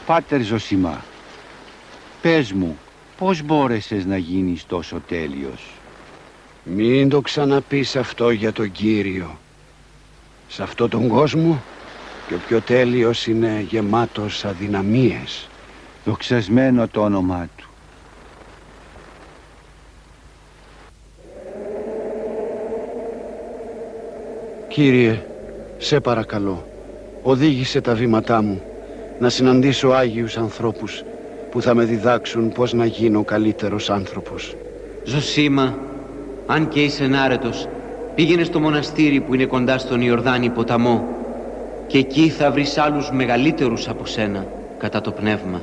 Πάτερ Ζωσιμά, πες μου, πώς μπόρεσες να γίνεις τόσο τέλειος? Μην το ξαναπείς αυτό για τον Κύριο. Σε αυτόν τον κόσμο και ο πιο τέλειος είναι γεμάτος αδυναμίες. Δοξασμένο το όνομά του. Κύριε, σε παρακαλώ, οδήγησε τα βήματά μου να συναντήσω άγιους ανθρώπους που θα με διδάξουν πώς να γίνω καλύτερος άνθρωπος. Ζωσίμα, αν και είσαι ενάρετος, πήγαινε στο μοναστήρι που είναι κοντά στον Ιορδάνη ποταμό και εκεί θα βρεις άλλους μεγαλύτερους από σένα κατά το πνεύμα.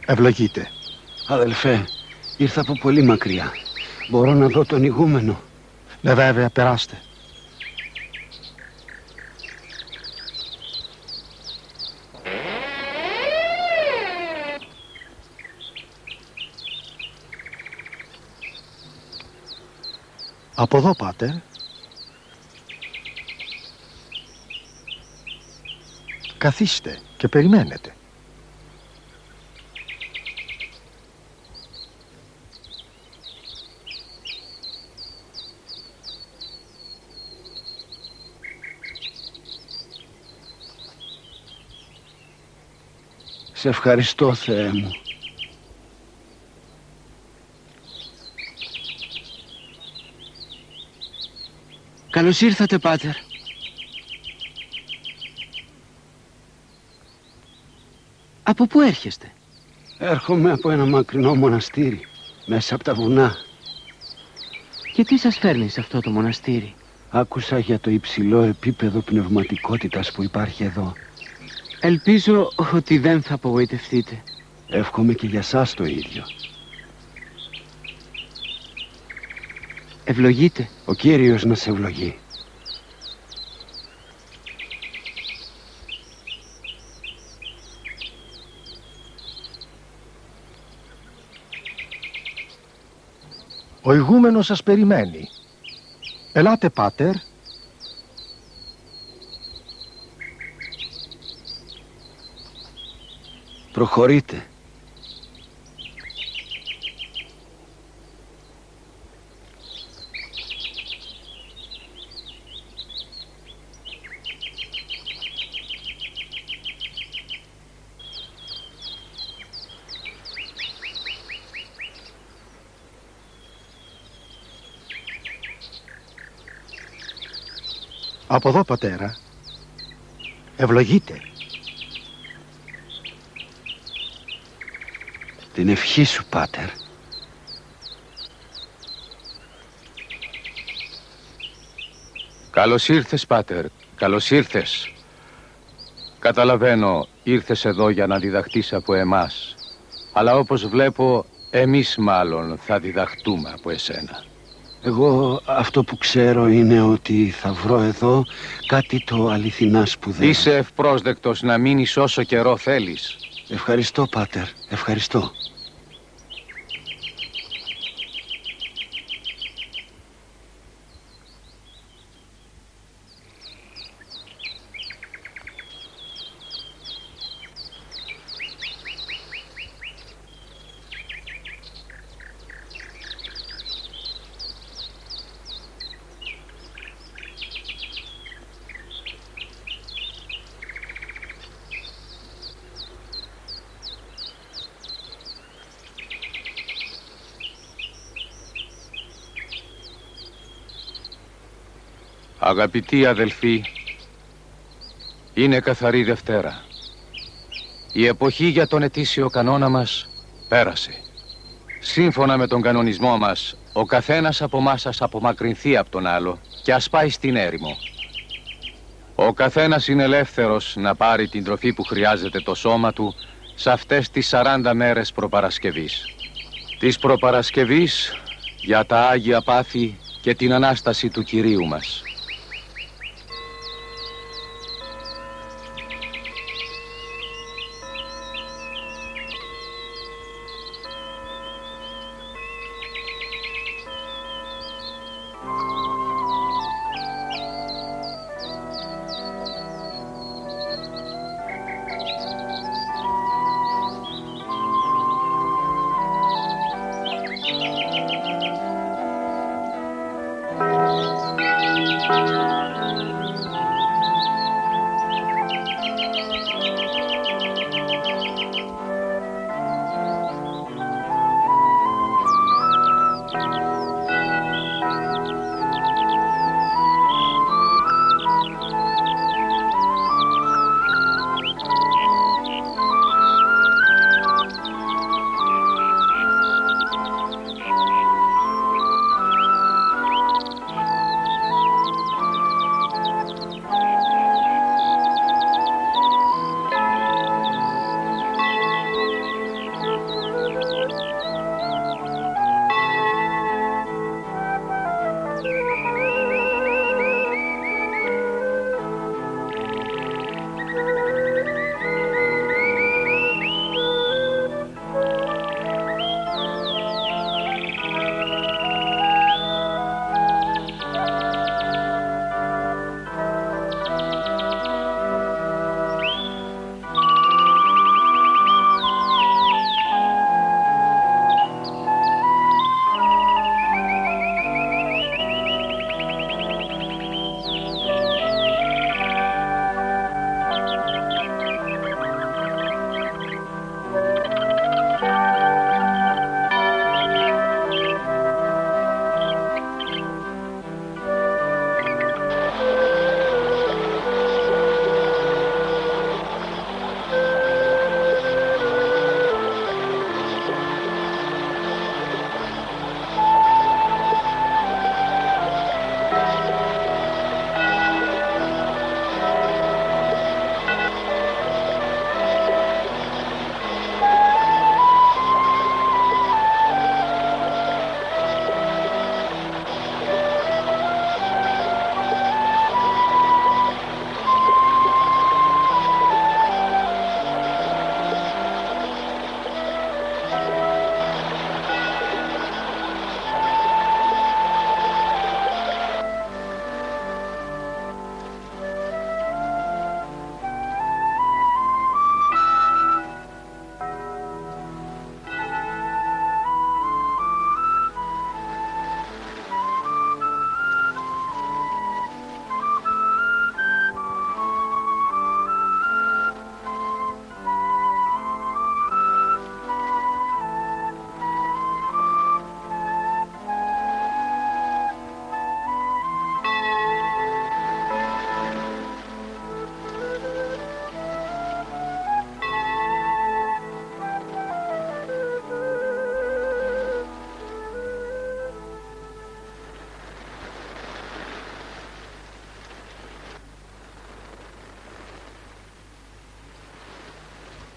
Ευλογείτε. Αδελφέ, ήρθα από πολύ μακριά. Μπορώ να δω τον ηγούμενο? Ναι, βέβαια, περάστε. Από εδώ, πάτερ. Καθίστε και περιμένετε. Σε ευχαριστώ, Θεέ μου. Καλώς ήρθατε, πάτερ. Από πού έρχεστε? Έρχομαι από ένα μακρινό μοναστήρι, μέσα από τα βουνά. Και τι σας φέρνει σε αυτό το μοναστήρι? Άκουσα για το υψηλό επίπεδο πνευματικότητας που υπάρχει εδώ. Ελπίζω ότι δεν θα απογοητευτείτε. Εύχομαι και για σας το ίδιο. Ευλογείτε. Ο Κύριος να σε ευλογεί. Ο ηγούμενος σας περιμένει. Ελάτε, πάτερ. Προχωρείτε. Από εδώ, πατέρα. Ευλογείτε. Την ευχή σου, πάτερ. Καλώς ήρθες, πάτερ. Καλώς ήρθες. Καταλαβαίνω, ήρθες εδώ για να διδαχτείς από εμάς. Αλλά όπως βλέπω, εμείς μάλλον θα διδαχτούμε από εσένα. Εγώ αυτό που ξέρω είναι ότι θα βρω εδώ κάτι το αληθινά σπουδαίο. Είσαι ευπρόσδεκτος να μείνεις όσο καιρό θέλεις. Ευχαριστώ, Πάτερ. Ευχαριστώ. Αγαπητοί αδελφοί, είναι καθαρή Δευτέρα. Η εποχή για τον ετήσιο κανόνα μας πέρασε. Σύμφωνα με τον κανονισμό μας, ο καθένας από εμάς ας απομακρυνθεί από τον άλλο και ας πάει στην έρημο. Ο καθένας είναι ελεύθερος να πάρει την τροφή που χρειάζεται το σώμα του σε αυτές τις 40 μέρες προπαρασκευής. Της προπαρασκευής για τα Άγια Πάθη και την Ανάσταση του Κυρίου μας.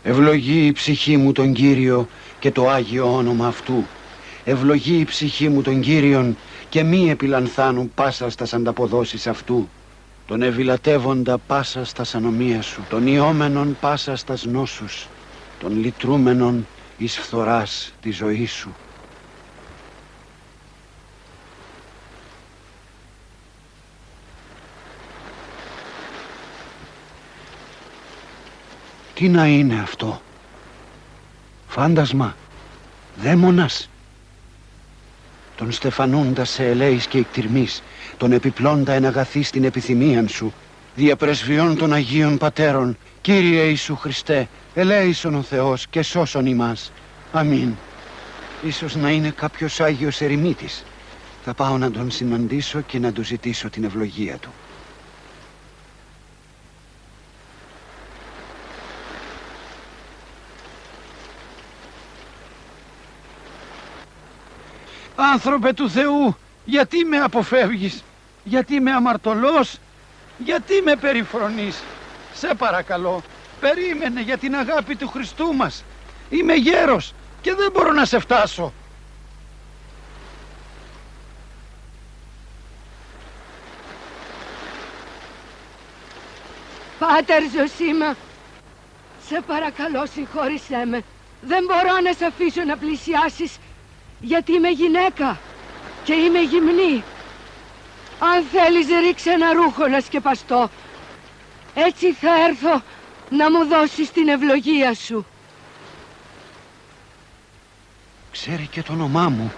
Ευλογεί η ψυχή μου τον Κύριο και το Άγιο όνομα Αυτού. Ευλογεί η ψυχή μου τον Κύριον και μη επιλανθάνουν πάσα στας ανταποδόσεις αυτού, τον ευηλατεύοντα πάσα στας ανομία σου, τον ιόμενον πάσα στας νόσους, τον λυτρούμενον εις φθοράς τη ζωή σου. Τι να είναι αυτό? Φάντασμα? Δαίμονας? Τον στεφανούντα σε ελέης και εκτιρμής, τον επιπλώντα εν αγαθή στην επιθυμίαν σου, διαπρεσβειών των Αγίων Πατέρων, Κύριε Ιησού Χριστέ, ελέησον ο Θεός και σώσον ημάς. Αμήν. Ίσως να είναι κάποιος Άγιος ερημίτης. Θα πάω να τον συναντήσω και να του ζητήσω την ευλογία του. Άνθρωπε του Θεού, γιατί με αποφεύγεις? Γιατί με αμαρτωλός? Γιατί με περιφρονείς? Σε παρακαλώ, περίμενε για την αγάπη του Χριστού μας. Είμαι γέρος και δεν μπορώ να σε φτάσω. Πάτερ Ζωσίμα, σε παρακαλώ συγχώρησέ με. Δεν μπορώ να σε αφήσω να πλησιάσεις, γιατί είμαι γυναίκα και είμαι γυμνή. Αν θέλεις ρίξε ένα ρούχο να σκεπαστώ. Έτσι θα έρθω να μου δώσεις την ευλογία σου. Ξέρει και το όνομά μου.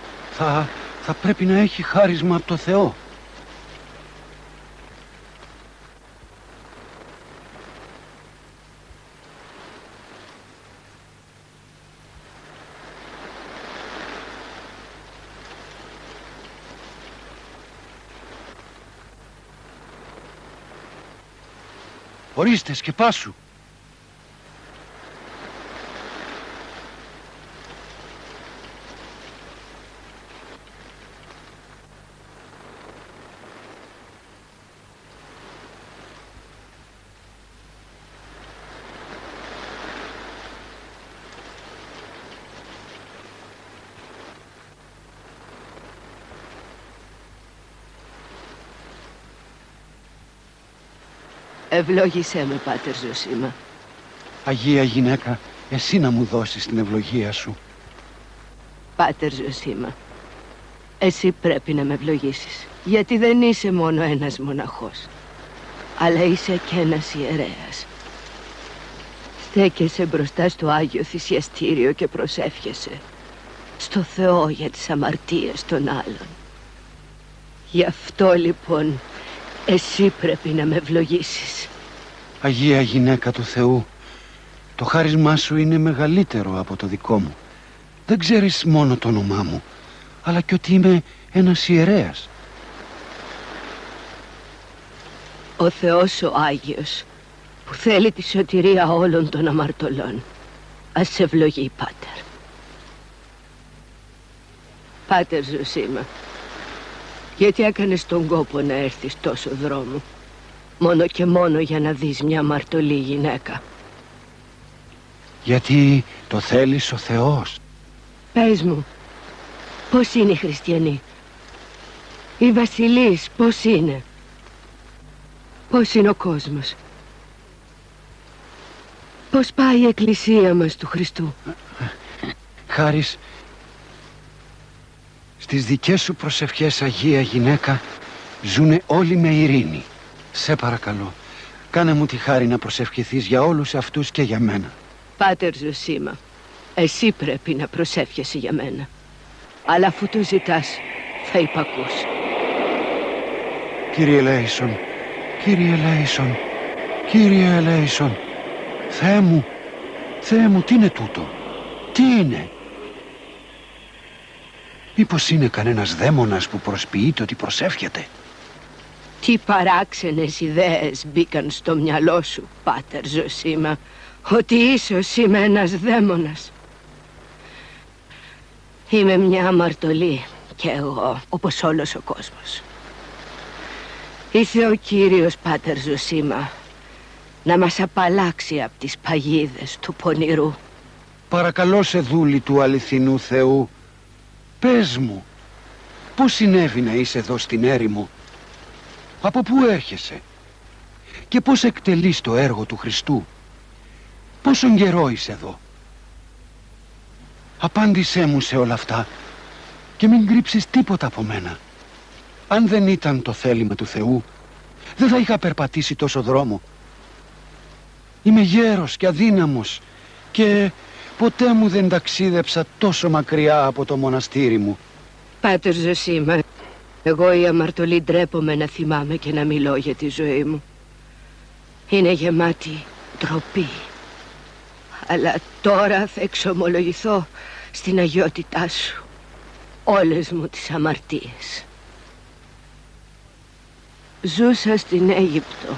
Θα πρέπει να έχει χάρισμα από το Θεό. Ορίστε, σκεπάσου. Ευλόγησέ με, Πάτερ Ζωσίμα. Αγία γυναίκα, εσύ να μου δώσεις την ευλογία σου. Πάτερ Ζωσίμα, εσύ πρέπει να με ευλογήσεις, γιατί δεν είσαι μόνο ένας μοναχός, αλλά είσαι και ένας ιερέας. Στέκεσαι μπροστά στο Άγιο Θυσιαστήριο και προσεύχεσαι στο Θεό για τις αμαρτίες των άλλων. Γι' αυτό λοιπόν εσύ πρέπει να με ευλογήσεις. Αγία γυναίκα του Θεού, το χάρισμά σου είναι μεγαλύτερο από το δικό μου. Δεν ξέρεις μόνο το όνομά μου, αλλά και ότι είμαι ένας ιερέας. Ο Θεός ο Άγιος, που θέλει τη σωτηρία όλων των αμαρτωλών, ας σε ευλογεί, Πάτερ. Πάτερ Ζωσίμα, γιατί έκανες τον κόπο να έρθεις τόσο δρόμο, μόνο και μόνο για να δεις μια αμαρτωλή γυναίκα? Γιατί το θέλεις ο Θεός. Πες μου, πώς είναι οι χριστιανοί? Οι βασιλείς πώς είναι? Πώς είναι ο κόσμος? Πώς πάει η εκκλησία μας του Χριστού? Χάρης στις δικές σου προσευχές, Αγία γυναίκα, ζουνε όλοι με ειρήνη. Σε παρακαλώ, κάνε μου τη χάρη να προσευχηθείς για όλους αυτούς και για μένα. Πάτερ Ζωσίμα, εσύ πρέπει να προσεύχεσαι για μένα. Αλλά αφού το ζητάς, θα υπακούς. Κύριε Ελέησον, Κύριε Ελέησον, Κύριε Ελέησον, Θεέ μου, τι είναι τούτο? Τι είναι? Μήπως είναι κανένας δαίμονας που προσποιείται ότι προσεύχεται? Τι παράξενες ιδέες μπήκαν στο μυαλό σου, Πάτερ Ζωσίμα, ότι ίσως είμαι ένας δαίμονας. Είμαι μια αμαρτωλή και εγώ, όπως όλος ο κόσμος. Ήρθε ο Κύριος, Πάτερ Ζωσίμα, να μας απαλλάξει από τις παγίδες του πονηρού. Παρακαλώ σε δούλη του αληθινού Θεού, πες μου, Πώς συνέβη να είσαι εδώ στην έρημο? Από πού έρχεσαι? Και πώς εκτελείς το έργο του Χριστού? Πόσον καιρό είσαι εδώ? Απάντησέ μου σε όλα αυτά και μην κρύψεις τίποτα από μένα. Αν δεν ήταν το θέλημα του Θεού, δεν θα είχα περπατήσει τόσο δρόμο. Είμαι γέρος και αδύναμος και ποτέ μου δεν ταξίδεψα τόσο μακριά από το μοναστήρι μου. Πάτερ Ζωσίμα, εγώ η αμαρτωλή ντρέπομαι να θυμάμαι και να μιλώ για τη ζωή μου. Είναι γεμάτη ντροπή. Αλλά τώρα θα εξομολογηθώ στην αγιότητά σου όλες μου τις αμαρτίες. Ζούσα στην Αίγυπτο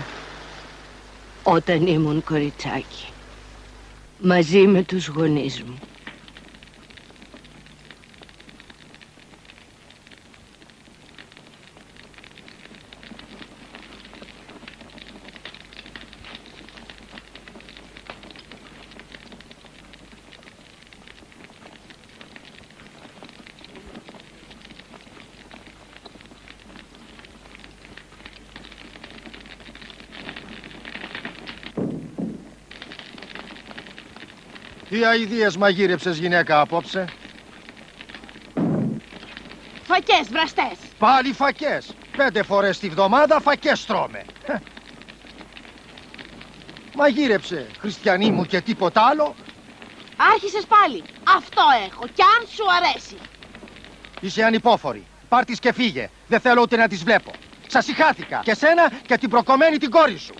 όταν ήμουν κοριτσάκι, μαζί με τους γονείς μου. Τι αηδίες μαγείρεψες, γυναίκα, απόψε? Φακές, βραστές. Πάλι φακές. 5 φορές τη βδομάδα φακές τρώμε. Μαγείρεψε, χριστιανή μου, και τίποτα άλλο. Άρχισες πάλι. Αυτό έχω, κι αν σου αρέσει. Είσαι ανυπόφορη. Πάρ' τις και φύγε. Δεν θέλω ούτε να τις βλέπω. Σας συχάθηκα. Και σένα και την προκομμένη την κόρη σου.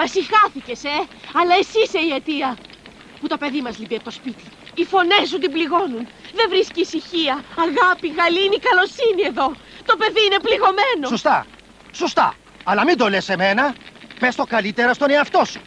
Μα συχάθηκες, αλλά εσύ είσαι η αιτία. Που το παιδί μας λείπει από το σπίτι. Οι φωνές σου την πληγώνουν. Δεν βρίσκει ησυχία, αγάπη, γαλήνη, καλοσύνη εδώ. Το παιδί είναι πληγωμένο. Σωστά, σωστά. Αλλά μην το λες εμένα. Πες το καλύτερα στον εαυτό σου.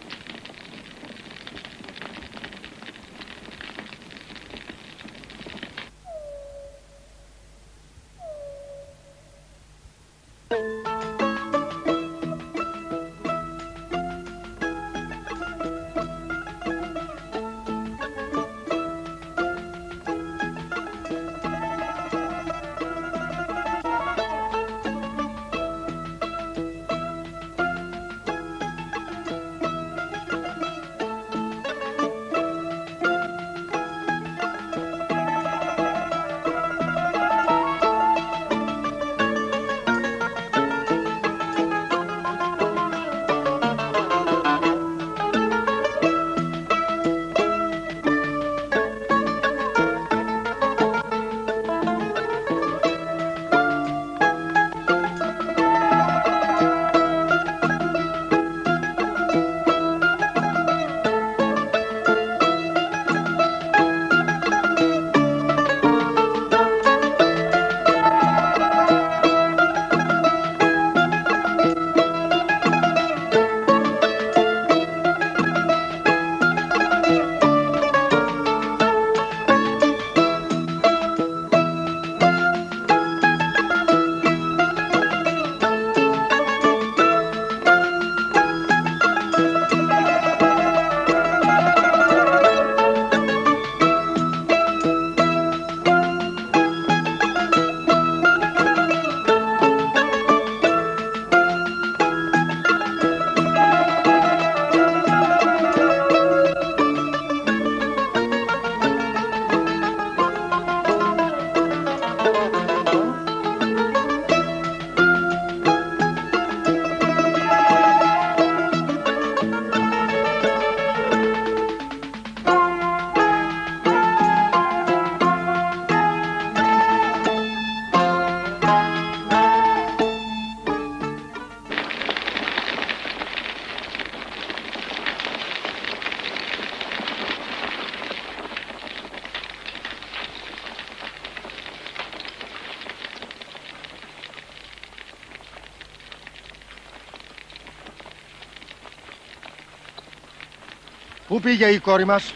Πού πήγε η κόρη μας?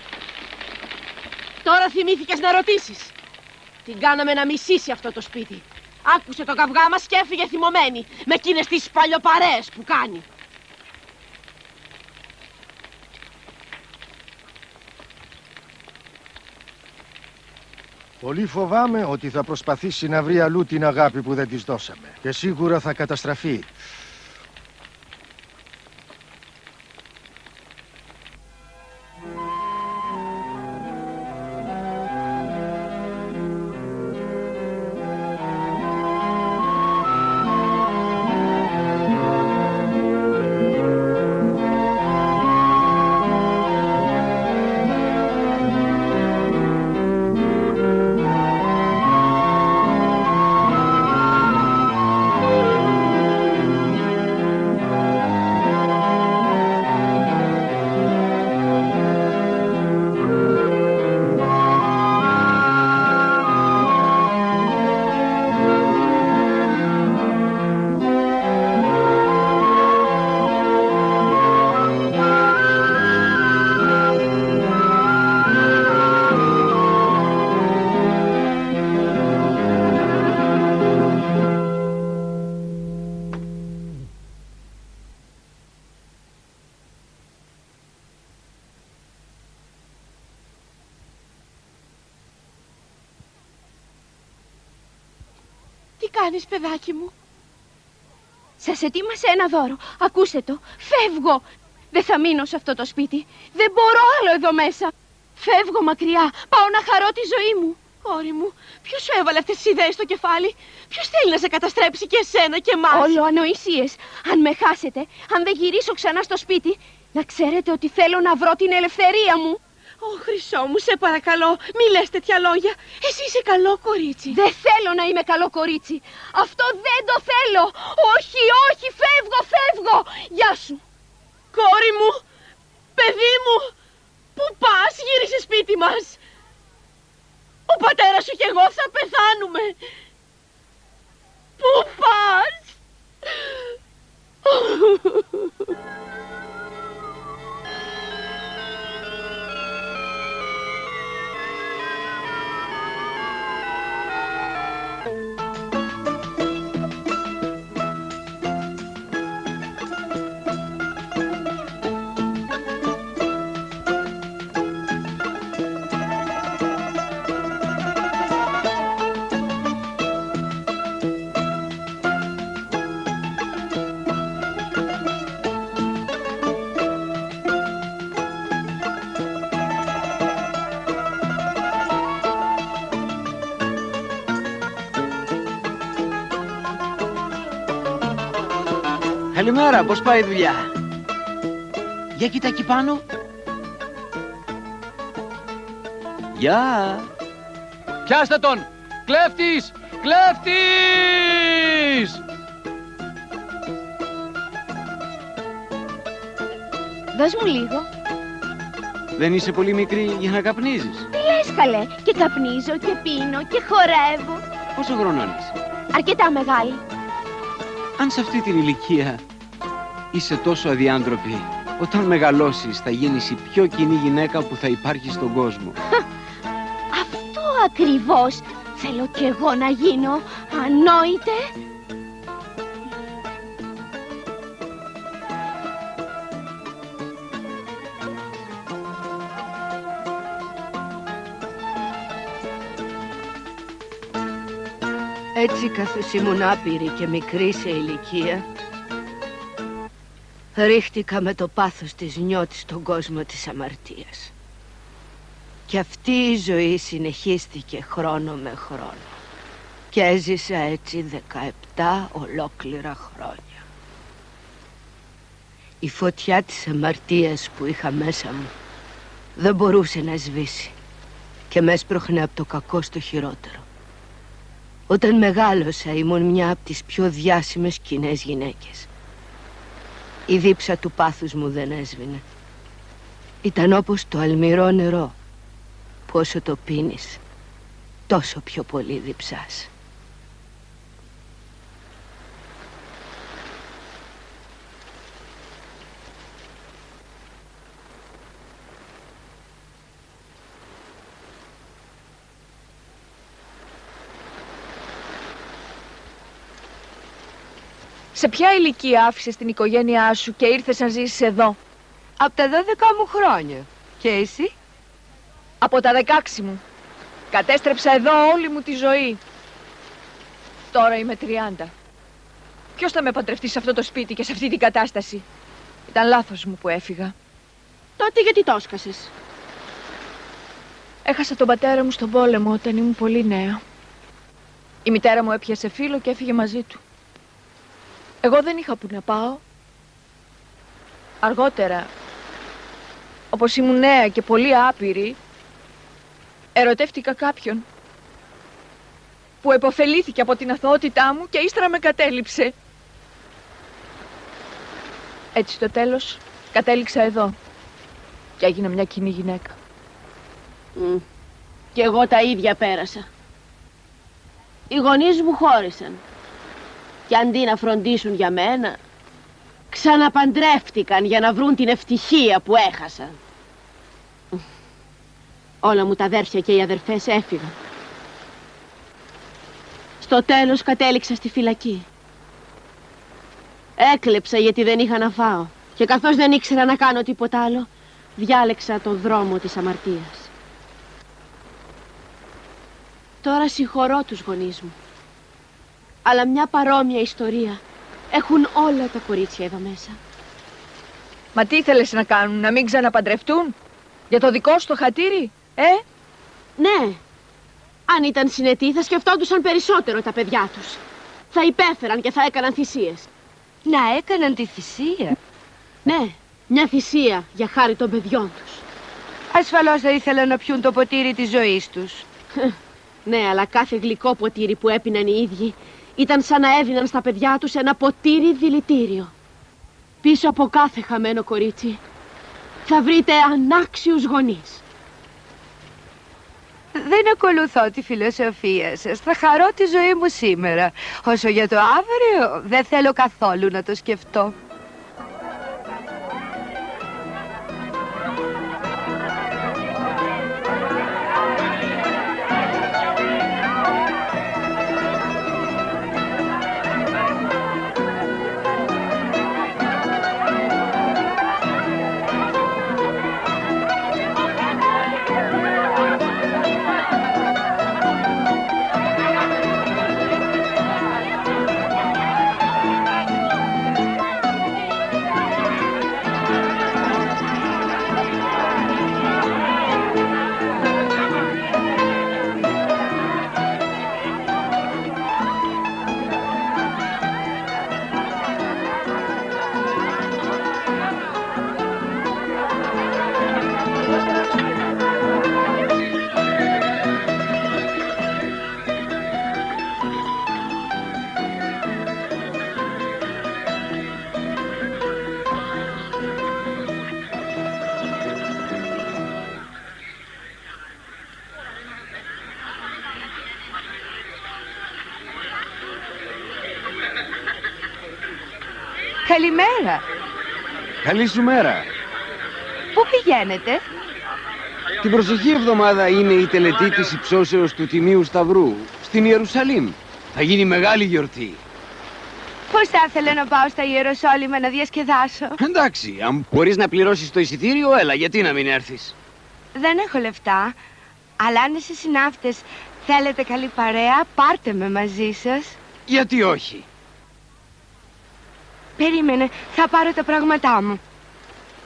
Τώρα θυμήθηκες να ρωτήσεις. Την κάναμε να μισήσει αυτό το σπίτι. Άκουσε το καυγά μας και έφυγε θυμωμένη με εκείνες τις παλιοπαρέες που κάνει. Πολύ φοβάμαι ότι θα προσπαθήσει να βρει αλλού την αγάπη που δεν της δώσαμε. Και σίγουρα θα καταστραφεί. Τι κάνεις, παιδάκι μου? Σας ετοίμασε ένα δώρο. Ακούστε το. Φεύγω. Δεν θα μείνω σε αυτό το σπίτι. Δεν μπορώ άλλο εδώ μέσα. Φεύγω μακριά. Πάω να χαρώ τη ζωή μου. Κόρη μου, ποιος σου έβαλε αυτές τις ιδέες στο κεφάλι? Ποιος θέλει να σε καταστρέψει και εσένα και εμάς? Όλο ανοησίες. Αν με χάσετε, αν δεν γυρίσω ξανά στο σπίτι, να ξέρετε ότι θέλω να βρω την ελευθερία μου. Ω, Χρυσό μου, σε παρακαλώ, μη λες τέτοια λόγια. Εσύ είσαι καλό κορίτσι. Δεν θέλω να είμαι καλό κορίτσι. Αυτό δεν το θέλω. Όχι, όχι, φεύγω, φεύγω. Γεια σου. Κόρη μου, παιδί μου, πού πας? Γύρισε σπίτι μας. Ο πατέρας σου και εγώ θα πεθάνουμε. Πού πας? Καλημέρα, πώς πάει η δουλειά? Για κοίτα εκεί πάνω. Γεια. Πιάστε τον! Κλέφτης! Κλέφτης! Δώσ' μου λίγο. Δεν είσαι πολύ μικρή για να καπνίζεις? Τι λες, καλέ? Και καπνίζω και πίνω και χορεύω. Πόσο χρονών είσαι? Αρκετά μεγάλη. Αν σε αυτή την ηλικία είσαι τόσο αδιάντροπη, όταν μεγαλώσεις θα γίνεις η πιο κοινή γυναίκα που θα υπάρχει στον κόσμο. Αυτό ακριβώς θέλω κι εγώ να γίνω, ανόητε. Έτσι καθώς ήμουν άπειρη και μικρή σε ηλικία, ρίχτηκα με το πάθος της νιώτης στον κόσμο της αμαρτίας. Και αυτή η ζωή συνεχίστηκε χρόνο με χρόνο. Και έζησα έτσι 17 ολόκληρα χρόνια. Η φωτιά της αμαρτίας που είχα μέσα μου δεν μπορούσε να σβήσει και με έσπροχνε από το κακό στο χειρότερο. Όταν μεγάλωσα ήμουν μια από τις πιο διάσημες κοινές γυναίκες. Η δίψα του πάθους μου δεν έσβηνε. Ήταν όπως το αλμυρό νερό. Πόσο το πίνεις, τόσο πιο πολύ διψάς. Σε ποια ηλικία άφησες την οικογένειά σου και ήρθες να ζήσεις εδώ? Από τα 12 μου χρόνια. Και εσύ? Από τα 16 μου. Κατέστρεψα εδώ όλη μου τη ζωή. Τώρα είμαι 30. Ποιος θα με παντρευτεί σε αυτό το σπίτι και σε αυτή την κατάσταση? Ήταν λάθος μου που έφυγα. Τότε γιατί το έσκασες? Έχασα τον πατέρα μου στον πόλεμο όταν ήμουν πολύ νέα. Η μητέρα μου έπιασε φίλο και έφυγε μαζί του. Εγώ δεν είχα που να πάω. Αργότερα, όπως ήμουν νέα και πολύ άπειρη, ερωτεύτηκα κάποιον που επωφελήθηκε από την αθωότητά μου και ύστερα με κατέληψε. Έτσι στο τέλος κατέληξα εδώ και έγινα μια κοινή γυναίκα. Κι εγώ τα ίδια πέρασα. Οι γονείς μου χώρισαν και αντί να φροντίσουν για μένα, ξαναπαντρεύτηκαν για να βρουν την ευτυχία που έχασαν. Όλα μου τα αδέρφια και οι αδερφές έφυγαν. Στο τέλος κατέληξα στη φυλακή. Έκλεψα γιατί δεν είχα να φάω και καθώς δεν ήξερα να κάνω τίποτα άλλο, διάλεξα το δρόμο της αμαρτίας. Τώρα συγχωρώ τους γονείς μου, αλλά μια παρόμοια ιστορία έχουν όλα τα κορίτσια εδώ μέσα. Μα τι ήθελες να κάνουν, να μην ξαναπαντρευτούν? Για το δικό σου το χατήρι, Ναι. Αν ήταν συνετοί θα σκεφτόντουσαν περισσότερο τα παιδιά τους. Θα υπέφεραν και θα έκαναν θυσίες. Να έκαναν τη θυσία? Ναι, μια θυσία για χάρη των παιδιών τους. Ασφαλώς θα ήθελαν να πιούν το ποτήρι της ζωής τους. Ναι, αλλά κάθε γλυκό ποτήρι που έπιναν οι ίδιοι ήταν σαν να έδιναν στα παιδιά τους ένα ποτήρι δηλητήριο. Πίσω από κάθε χαμένο κορίτσι θα βρείτε ανάξιους γονείς. Δεν ακολουθώ τη φιλοσοφία σας. Θα χαρώ τη ζωή μου σήμερα. Όσο για το αύριο, δεν θέλω καθόλου να το σκεφτώ. Καλημέρα. Καλή σου μέρα. Πού πηγαίνετε? Την προσεχή εβδομάδα είναι η τελετή της υψώσεως του Τιμίου Σταυρού στην Ιερουσαλήμ. Θα γίνει μεγάλη γιορτή. Πώς θα ήθελα να πάω στα Ιεροσόλυμα να διασκεδάσω. Εντάξει, αν μπορείς να πληρώσεις το εισιτήριο, έλα, γιατί να μην έρθεις? Δεν έχω λεφτά, αλλά αν εσείς συνάφτες θέλετε καλή παρέα, πάρτε με μαζί σας. Γιατί όχι? Περίμενε, θα πάρω τα πράγματά μου.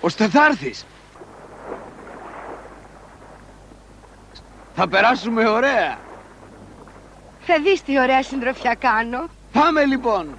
Ώστε θα έρθεις. Θα περάσουμε ωραία. Θα δεις τι ωραία συντροφιά κάνω. Πάμε λοιπόν.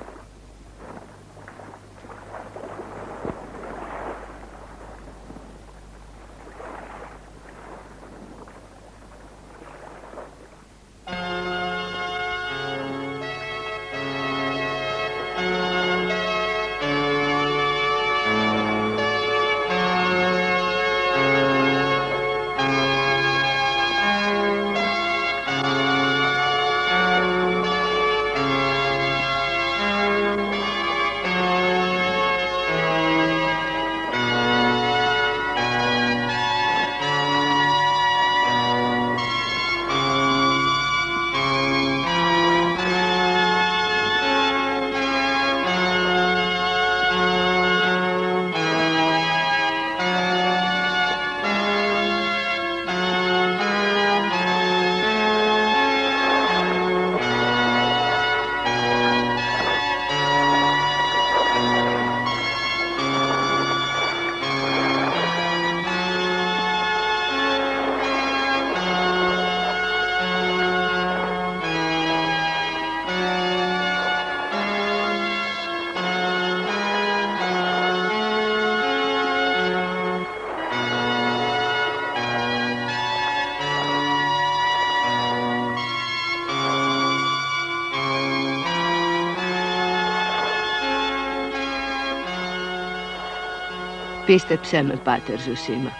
Πίστεψέ με, Πάτερ Ζωσίμα.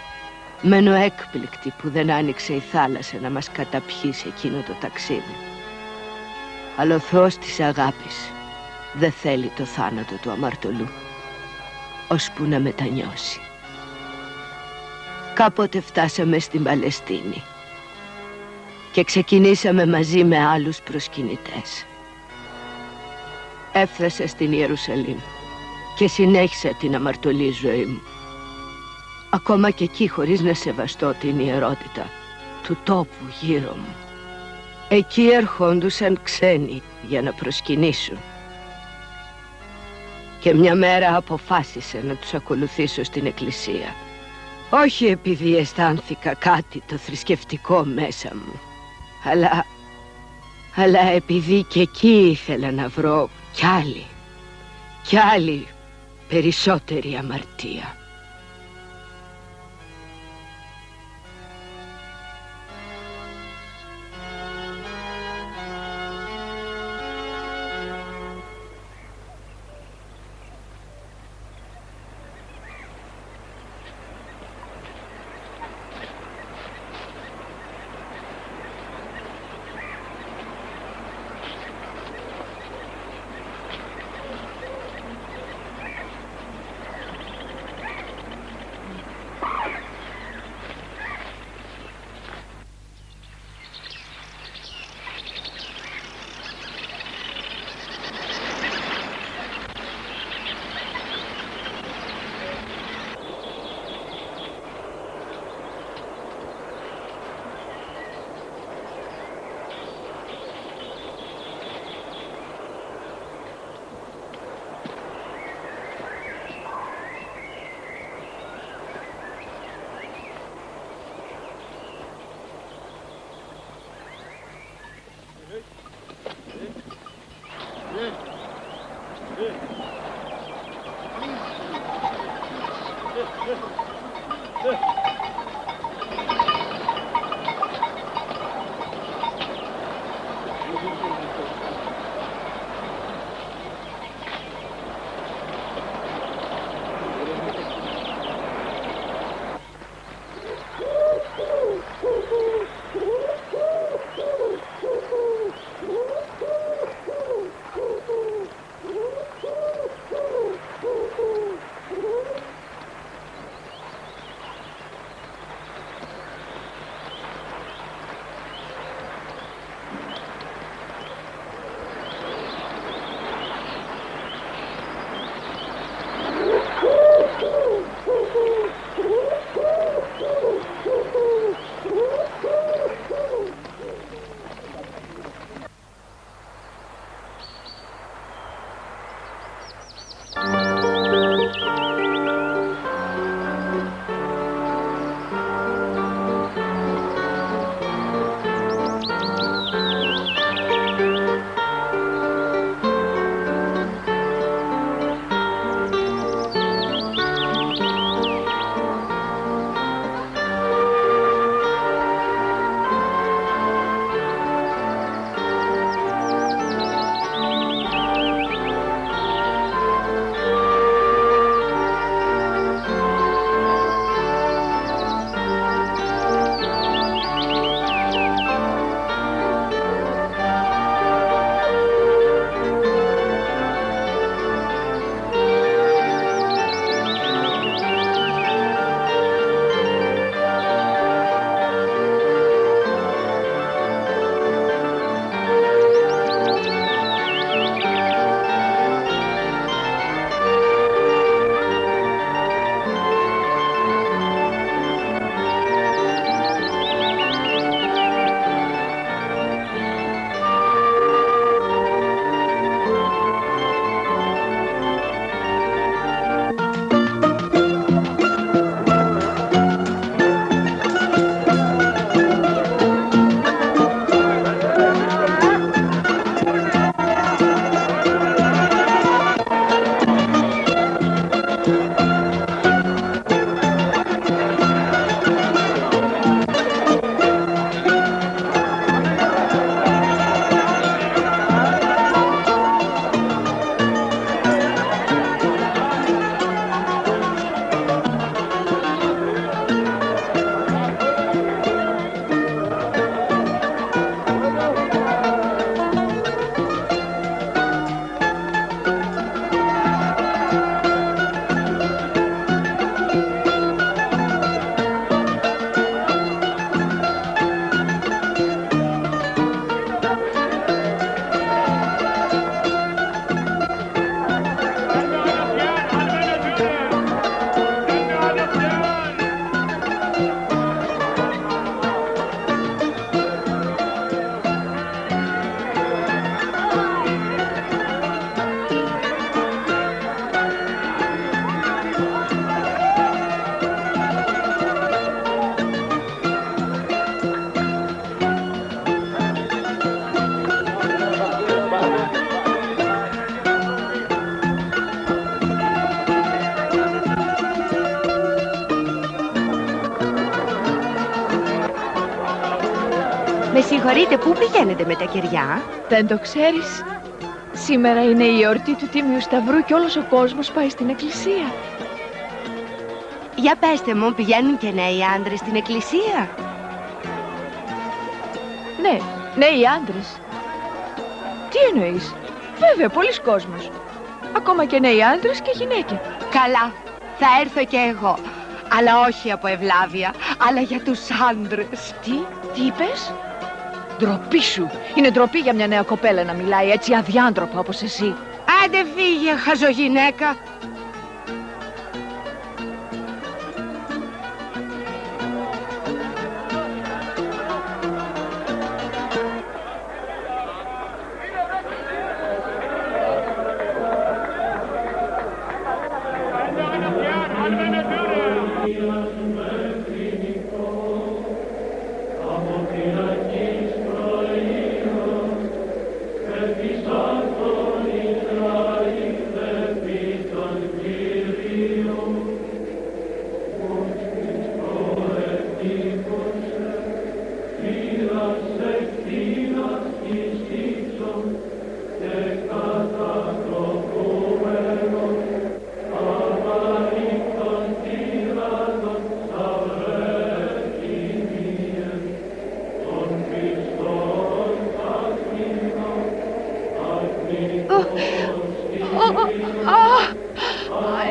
Μένω έκπληκτη που δεν άνοιξε η θάλασσα να μας καταπιεί σε εκείνο το ταξίδι. Αλλά ο Θεός της αγάπης δεν θέλει το θάνατο του αμαρτωλού, ώσπου να μετανιώσει. Κάποτε φτάσαμε στην Παλαιστίνη και ξεκινήσαμε μαζί με άλλους προσκυνητές. Έφτασα στην Ιερουσαλήμ και συνέχισα την αμαρτωλή ζωή μου. Ακόμα και εκεί χωρίς να σεβαστώ την ιερότητα του τόπου γύρω μου. Εκεί ερχόντουσαν ξένοι για να προσκυνήσουν. Και μια μέρα αποφάσισα να τους ακολουθήσω στην εκκλησία. Όχι επειδή αισθάνθηκα κάτι το θρησκευτικό μέσα μου, αλλά επειδή και εκεί ήθελα να βρω κι άλλη περισσότερη αμαρτία. Με συγχωρείτε, πού πηγαίνετε με τα κεριά? Δεν το ξέρεις? Σήμερα είναι η εορτή του Τίμιου Σταυρού και όλος ο κόσμος πάει στην εκκλησία. Για πέστε μου, πηγαίνουν και νέοι άντρες στην εκκλησία? Ναι, νέοι άντρες. Τι εννοείς? Βέβαια, πολλοί κόσμος. Ακόμα και νέοι άντρες και γυναίκες. Καλά, θα έρθω και εγώ. Αλλά όχι από ευλάβεια, αλλά για τους άντρες. Τι είπες? Ντροπή σου. Είναι ντροπή για μια νέα κοπέλα να μιλάει έτσι αδιάντροπα όπως εσύ. Άντε φύγε, χαζογυναίκα.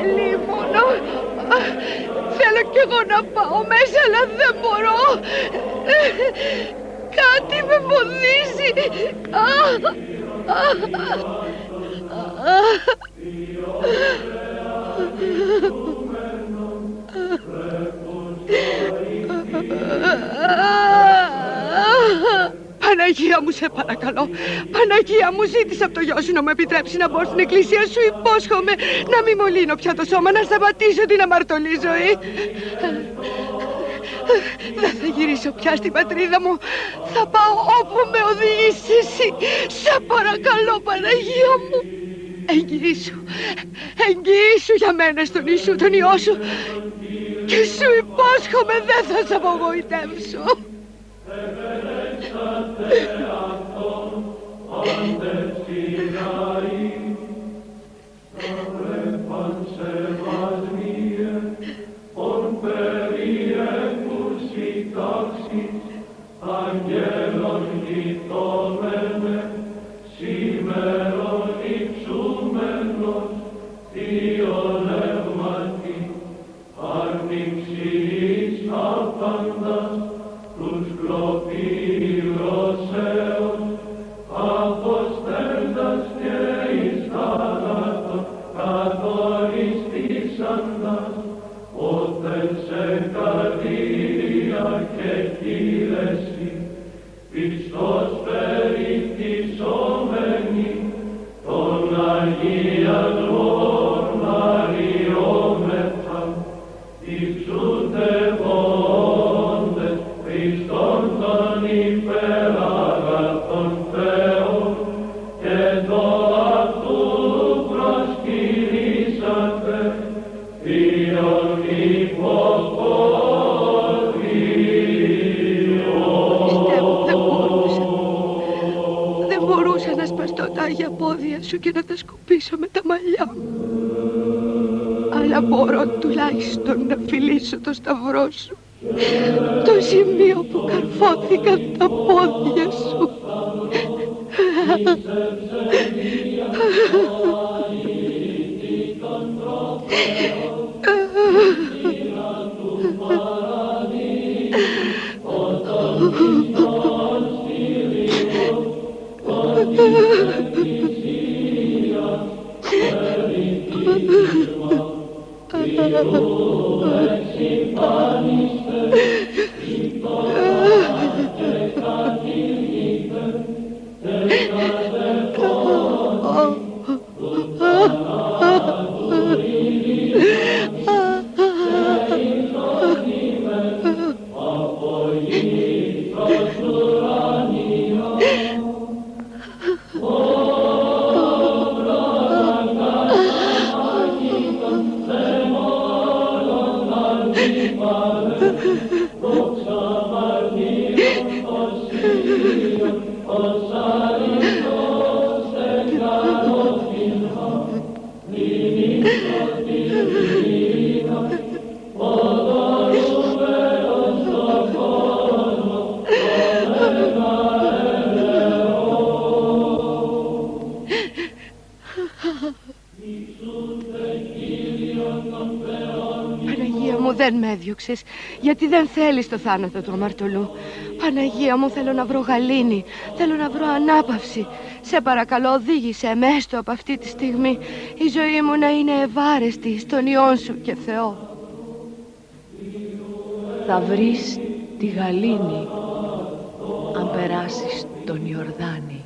Αλίμονο, θέλω κι εγώ να πάω μέσα, αλλά δεν μπορώ. Κάτι με πονίζει. Παναγία μου, σε παρακαλώ. Παναγία μου, ζήτησα από το γιο σου να μου επιτρέψει να μπω στην εκκλησία σου. Υπόσχομαι να μην μολύνω πια το σώμα, να σταματήσω την αμαρτωλή ζωή. Δεν θα γυρίσω πια στην πατρίδα μου. Θα πάω όπου με οδηγείς εσύ. Σε παρακαλώ, Παναγία μου. Εγγυήσου για μένα στον Ιησού τον Υιό σου. Και σου υπόσχομαι δεν θα σε απογοητεύσω. Αγγέλων γειτόμενε, σήμερον υψούμενος, Θείον Πνεύματι, αρνηξής απάντας, τους κλοπήρωσεως, αποστέλτας και εις θάνατον, καθοριστήσαντας, ότεν σε καρδία και κύρεση, Χριστός περιχτισόμενοι, τον Αγίαν ορμαριόμεθα, υψούτευόντες Χριστόν τον υπεραγαθόν Θεόν, και το αυτού προσκυνήσατε, Θείον Δεν μπορούσα να σπαστώ τα Άγια πόδια σου και να τα σκουπίσω με τα μαλλιά μου. Αλλά μπορώ τουλάχιστον να φιλήσω το σταυρό σου, το σημείο που καρφώθηκαν τα πόδια σου. Παναγία μου, δεν με έδιωξες, γιατί δεν θέλεις το θάνατο του αμαρτωλού. Παναγία μου, θέλω να βρω γαλήνη, θέλω να βρω ανάπαυση. Σε παρακαλώ, οδήγησέ με έστω από αυτή τη στιγμή η ζωή μου να είναι ευάρεστη στον Υιόν σου και Θεό. Θα βρεις τη γαλήνη αν περάσεις τον Ιορδάνη.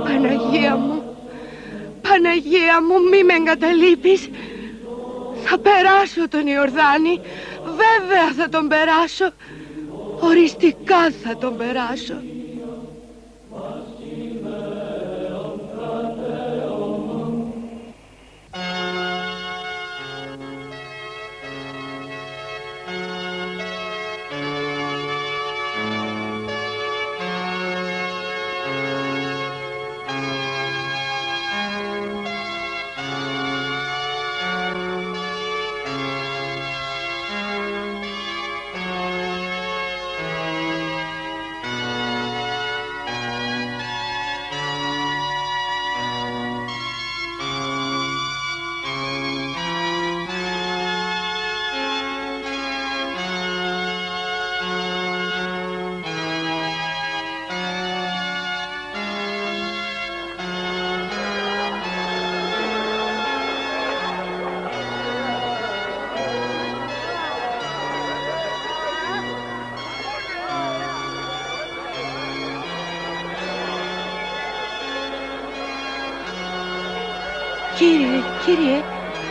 Παναγία μου, Παναγία μου, μη με εγκαταλείπεις. Θα περάσω τον Ιορδάνη, βέβαια θα τον περάσω. Οριστικά θα τον περάσω. Κύριε.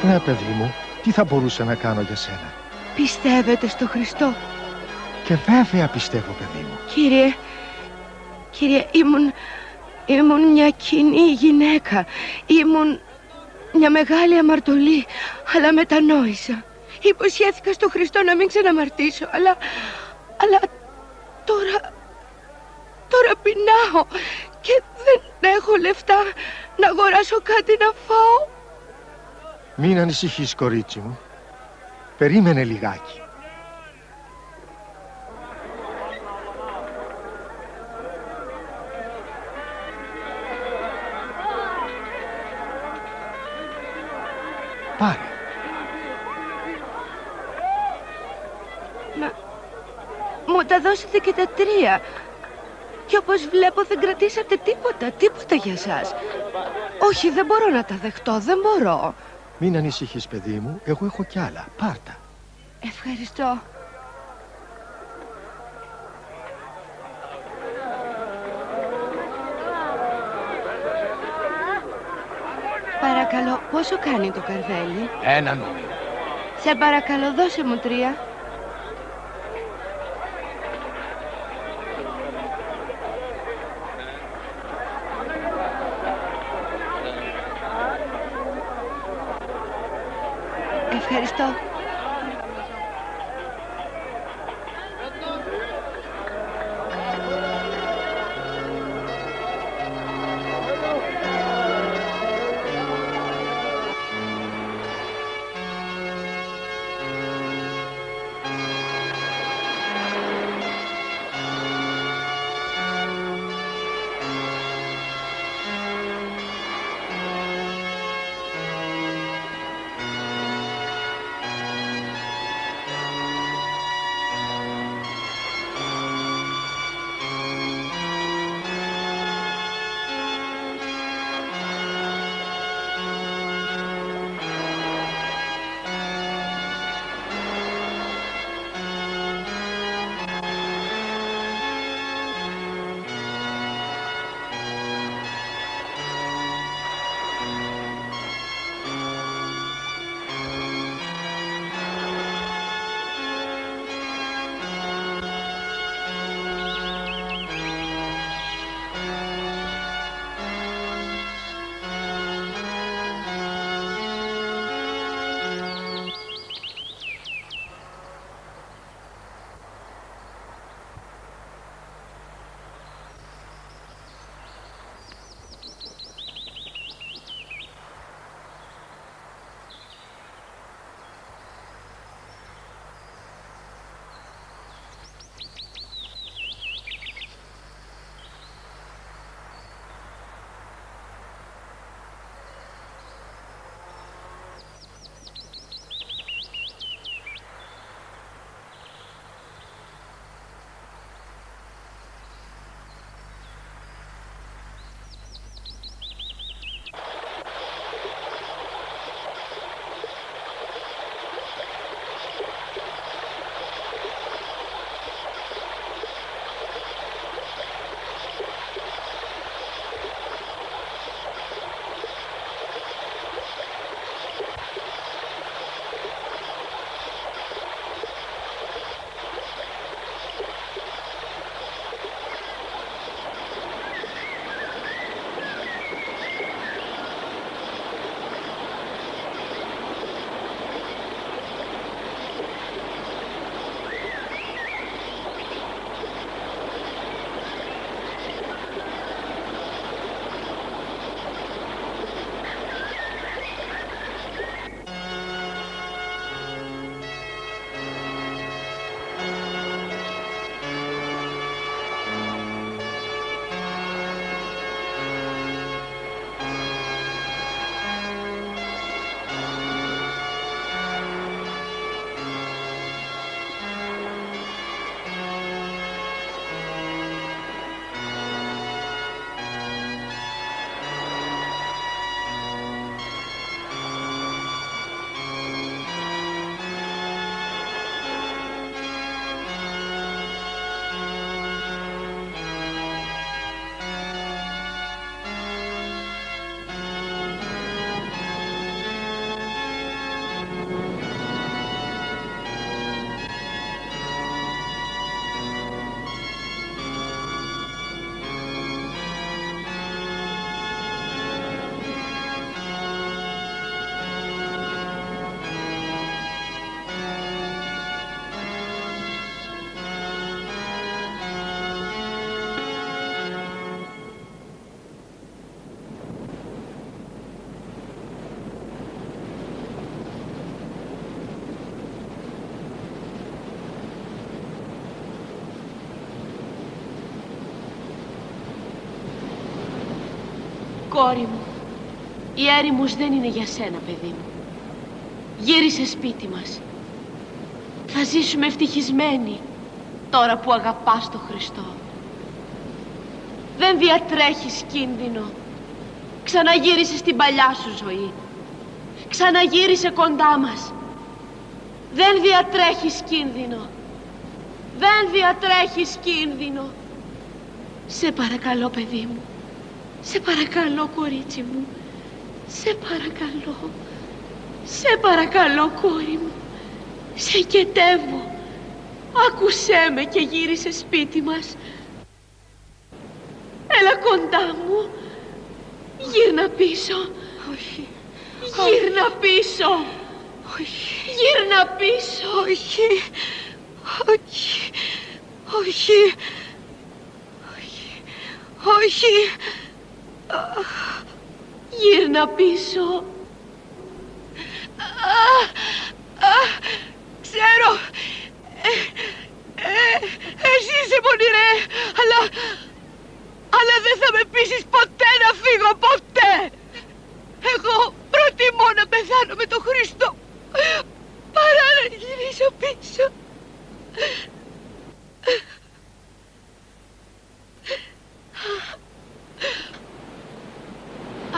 Ναι, παιδί μου, τι θα μπορούσα να κάνω για σένα? Πιστεύετε στο Χριστό? Και βέβαια πιστεύω, παιδί μου. Κύριε, ήμουν μια κοινή γυναίκα. Ήμουν μια μεγάλη αμαρτωλή, αλλά μετανόησα. Υποσχέθηκα στο Χριστό να μην ξαναμαρτήσω, αλλά τώρα πεινάω και δεν έχω λεφτά να αγοράσω κάτι να φάω. Μην ανησυχείς, κορίτσι μου. Περίμενε λιγάκι. Πάρε. Μα μου τα δώσετε και τα 3. Και όπως βλέπω δεν κρατήσατε τίποτα για σας. Όχι, δεν μπορώ να τα δεχτώ, δεν μπορώ. Μην ανησυχείς, παιδί μου, εγώ έχω κι άλλα. Πάρτα. Ευχαριστώ. Παρακαλώ, πόσο κάνει το καρβέλι? 1 νούμερο. Σε παρακαλώ, δώσε μου 3. Ευχαριστώ. Κόρη μου, η έρημος δεν είναι για σένα, παιδί μου. Γύρισε σπίτι μας. Θα ζήσουμε ευτυχισμένοι τώρα που αγαπάς τον Χριστό. Δεν διατρέχεις κίνδυνο. Ξαναγύρισε στην παλιά σου ζωή. Ξαναγύρισε κοντά μας. Δεν διατρέχεις κίνδυνο. Δεν διατρέχεις κίνδυνο. Σε παρακαλώ, παιδί μου. Σε παρακαλώ, κορίτσι μου. Σε παρακαλώ. Σε παρακαλώ, κόρη μου. Σε κετεύω. Άκουσέ με και γύρισε σπίτι μας. Έλα κοντά μου. Γύρνα πίσω. Όχι. Γύρνα πίσω. Όχι. Γύρνα πίσω. Όχι. Όχι. Όχι. Όχι. Γύρνα πίσω. Ξέρω. Εσύ είσαι πονηρέ, αλλά δεν θα με πείσεις ποτέ να φύγω, ποτέ. Εγώ προτιμώ να πεθάνω με τον Χριστό παρά να γυρίσω πίσω.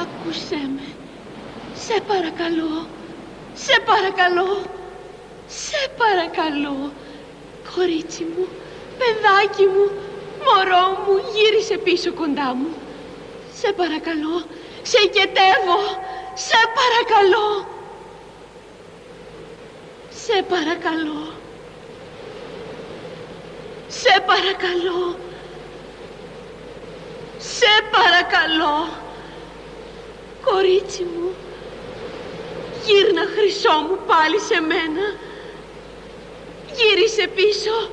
Άκουσέ με. Σε παρακαλώ. Σε παρακαλώ. Σε παρακαλώ. Κορίτσι μου, παιδάκι μου, μωρό μου, γύρισε πίσω κοντά μου. Σε παρακαλώ. Σε οικετεύω. Σε παρακαλώ. Σε παρακαλώ. Σε παρακαλώ. Σε παρακαλώ. Κορίτσι μου, γύρνα χρυσό μου πάλι σε μένα. Γύρισε πίσω.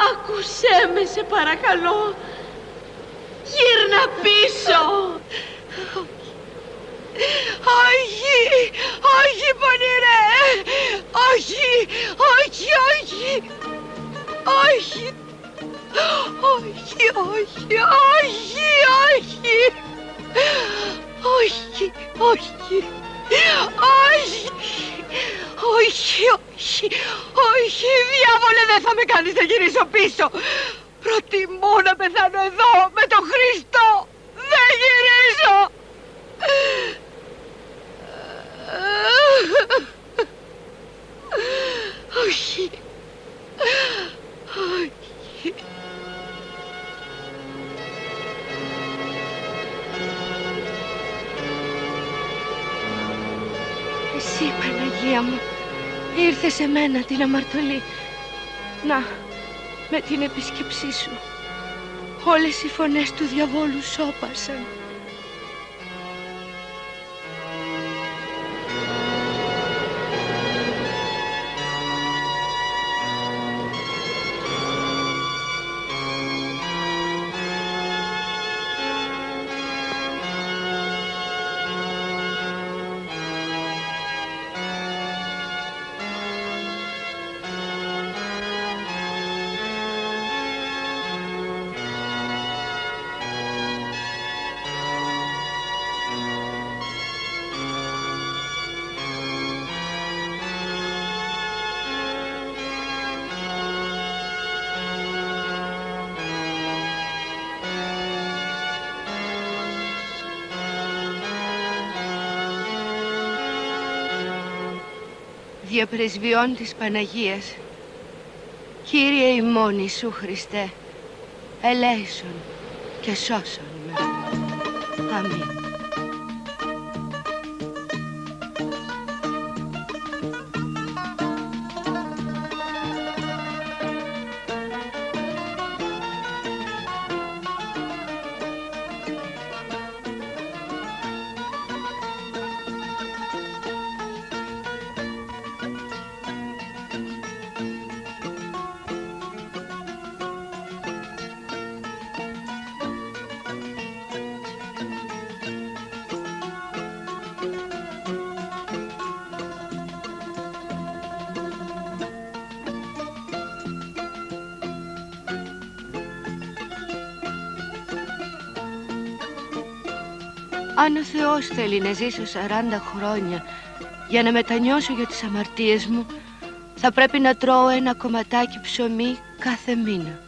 Άκουσέ με, σε παρακαλώ. Γύρνα πίσω. Όχι, όχι πονηρέ. Όχι, όχι, όχι. Όχι. Όχι, όχι, όχι, όχι. Όχι, όχι. Όχι. Όχι, όχι. Όχι, διάβολε, δεν θα με κάνεις να γυρίσω πίσω. Προτιμώ να πεθάνω εδώ με τον Χριστό. Δεν γυρίζω. Όχι. Όχι. Εσύ, Παναγία μου, ήρθε σε μένα την αμαρτωλή. Να, με την επίσκεψή σου, όλες οι φωνές του διαβόλου σώπασαν. Διαπρεσβειών της Παναγίας, Κύριε ημών Ιησού Χριστέ, ελέησον και σώσον με. Αμήν. Αν ο Θεός θέλει να ζήσω 40 χρόνια για να μετανιώσω για τις αμαρτίες μου, θα πρέπει να τρώω ένα κομματάκι ψωμί κάθε μήνα.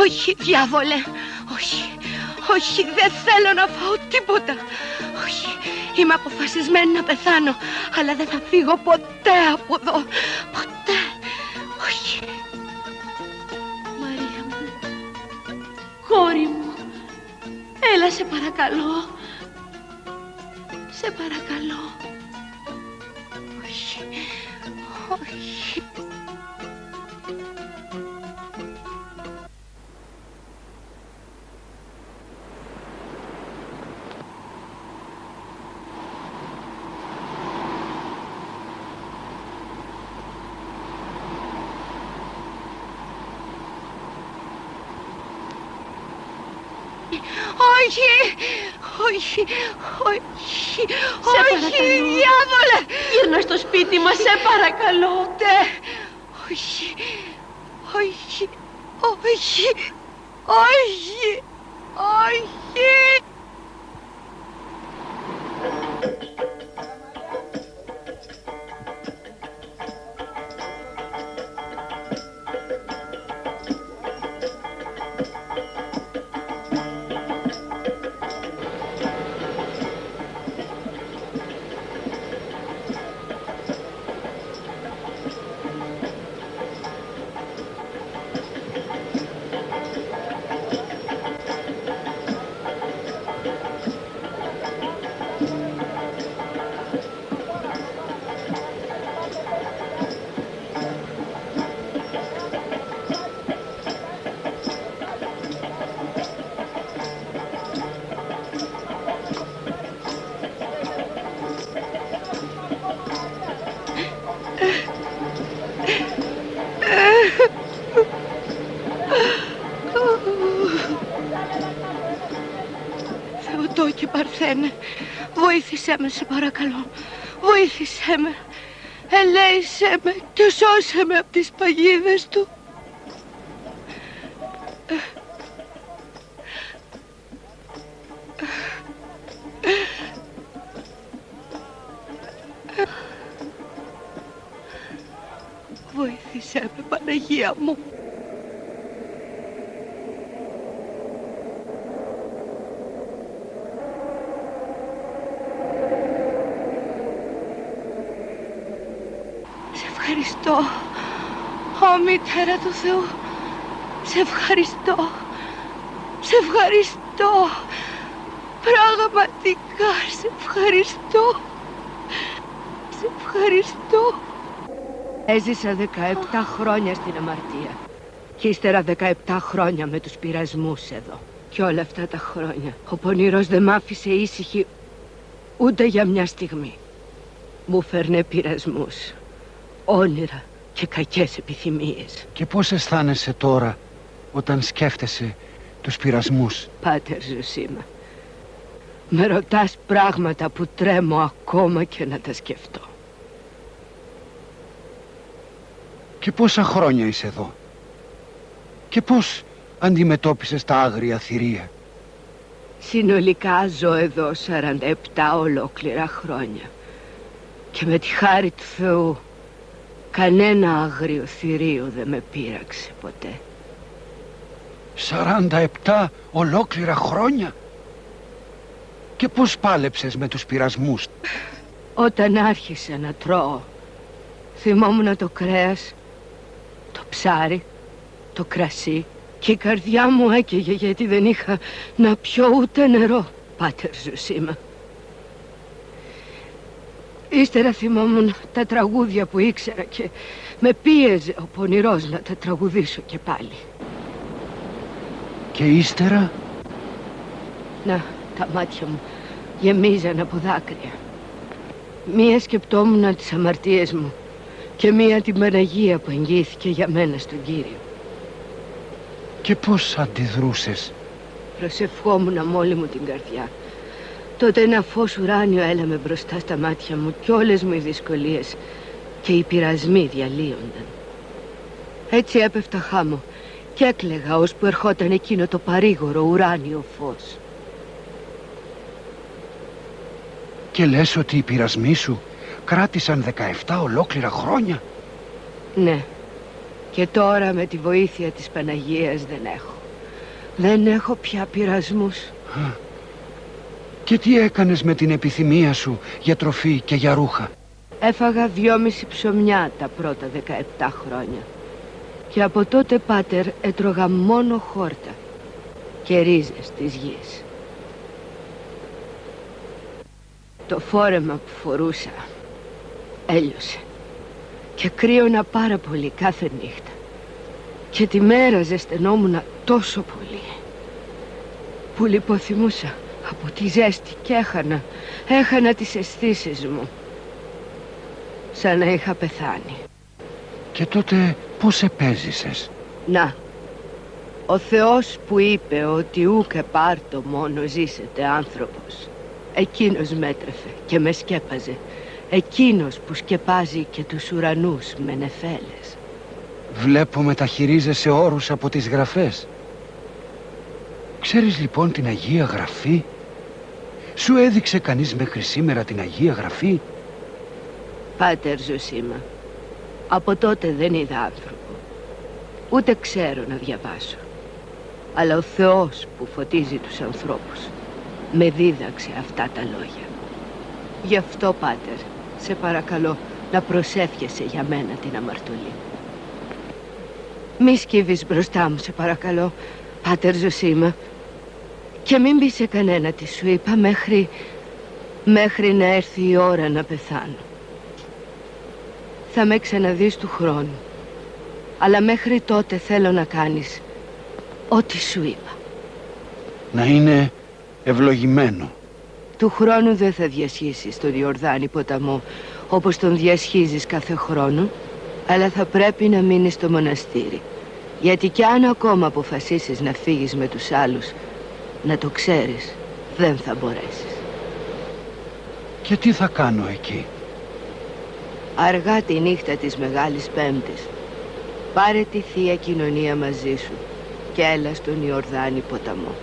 Όχι, διάβολε, όχι, όχι, δεν θέλω να φάω τίποτα. Όχι, είμαι αποφασισμένη να πεθάνω, αλλά δεν θα φύγω ποτέ από εδώ, ποτέ, όχι. Μαρία μου, κόρη μου, έλα σε παρακαλώ, σε παρακαλώ. Όχι, όχι. Όχι, όχι, όχι, όχι, διάβολε! Γύρνα στο σπίτι μας, σε παρακαλώ. Όχι, όχι, όχι, όχι, όχι. Θεοτόκη και Παρθένε, βοήθησέ με, σε παρακαλώ, βοήθησέ με, ελέησέ με και σώσε με από τις παγίδες του. Βοήθησέ με, Παναγία μου. Σε ευχαριστώ, Ω Μητέρα του Θεού, σε ευχαριστώ, σε ευχαριστώ, πραγματικά σε ευχαριστώ, σε ευχαριστώ. Έζησα 17 χρόνια στην αμαρτία και ύστερα 17 χρόνια με τους πειρασμούς εδώ. Και όλα αυτά τα χρόνια ο πονηρός δεν μ' άφησε ήσυχη ούτε για μια στιγμή. Μου φέρνε πειρασμούς, όνειρα και κακές επιθυμίες. Και πώς αισθάνεσαι τώρα όταν σκέφτεσαι τους πειρασμούς? Πάτερ Ζωσίμα, με ρωτάς πράγματα που τρέμω ακόμα και να τα σκεφτώ. Και πόσα χρόνια είσαι εδώ? Και πώς αντιμετώπισες τα άγρια θηρία? Συνολικά ζω εδώ 47 ολόκληρα χρόνια. Και με τη χάρη του Θεού κανένα άγριο θηρίο δεν με πείραξε ποτέ. 47 ολόκληρα χρόνια? Και πώς πάλεψες με τους πειρασμούς? Όταν άρχισα να τρώω, θυμόμουν το κρέας, το ψάρι, το κρασί και η καρδιά μου έκαιγε γιατί δεν είχα να πιω ούτε νερό, Πάτερ Ζωσίμα. Ύστερα θυμόμουν τα τραγούδια που ήξερα και με πίεζε ο πονηρός να τα τραγουδήσω και πάλι. Και ύστερα? Να, τα μάτια μου γεμίζαν από δάκρυα. Μία σκεπτόμουν τις αμαρτίες μου Και μία την Παναγία που εγγύθηκε για μένα στον Κύριο. Και πώς αντιδρούσες? Προσευχόμουν με όλη μου την καρδιά. Τότε ένα φως ουράνιο έλαμε μπροστά στα μάτια μου κι όλες μου οι δυσκολίες και οι πειρασμοί διαλύονταν. Έτσι έπεφτα χάμω και έκλαιγα ώσπου ερχόταν εκείνο το παρήγορο ουράνιο φως. Και λες ότι οι πειρασμοί σου κράτησαν 17 ολόκληρα χρόνια? Ναι. Και τώρα με τη βοήθεια της Παναγίας δεν έχω. Δεν έχω πια πειρασμούς. Και τι έκανες με την επιθυμία σου για τροφή και για ρούχα? Έφαγα 2,5 ψωμιά τα πρώτα 17 χρόνια. Και από τότε, πάτερ, έτρωγα μόνο χόρτα και ρίζες της γης. Το φόρεμα που φορούσα έλειωσε και κρύωνα πάρα πολύ κάθε νύχτα. Και τη μέρα ζεσθενόμουν τόσο πολύ που λιποθυμούσα από τη ζέστη και έχανα τις αισθήσεις μου, σαν να είχα πεθάνει. Και τότε πώς επέζησες? Να, ο Θεός που είπε ότι ούκε πάρτο μόνο ζήσετε άνθρωπος, εκείνος με έτρεφε και με σκέπαζε. Εκείνος που σκεπάζει και τους ουρανούς με νεφέλες. Βλέπω μεταχειρίζεσαι όρους από τις γραφές. Ξέρεις λοιπόν την Αγία Γραφή? Σου έδειξε κανείς μέχρι σήμερα την Αγία Γραφή? Πάτερ Ζωσίμα, από τότε δεν είδα άνθρωπο. Ούτε ξέρω να διαβάσω. Αλλά ο Θεός που φωτίζει τους ανθρώπους με δίδαξε αυτά τα λόγια. Γι' αυτό, Πάτερ, σε παρακαλώ να προσεύχεσαι για μένα την αμαρτωλή. Μη σκύβεις μπροστά μου, σε παρακαλώ, Πάτερ Ζωσίμα, και μην πεις σε κανένα τι σου είπα μέχρι να έρθει η ώρα να πεθάνω. Θα με ξαναδείς του χρόνου, αλλά μέχρι τότε θέλω να κάνεις ό,τι σου είπα. Να είναι ευλογημένο. Του χρόνου δεν θα διασχίσεις τον Ιορδάνη ποταμό όπως τον διασχίζεις κάθε χρόνο, αλλά θα πρέπει να μείνεις στο μοναστήρι. Γιατί κι αν ακόμα αποφασίσεις να φύγεις με τους άλλους, να το ξέρεις, δεν θα μπορέσεις. Και τι θα κάνω εκεί? Αργά τη νύχτα της Μεγάλης Πέμπτης, πάρε τη Θεία Κοινωνία μαζί σου και έλα στον Ιορδάνη ποταμό.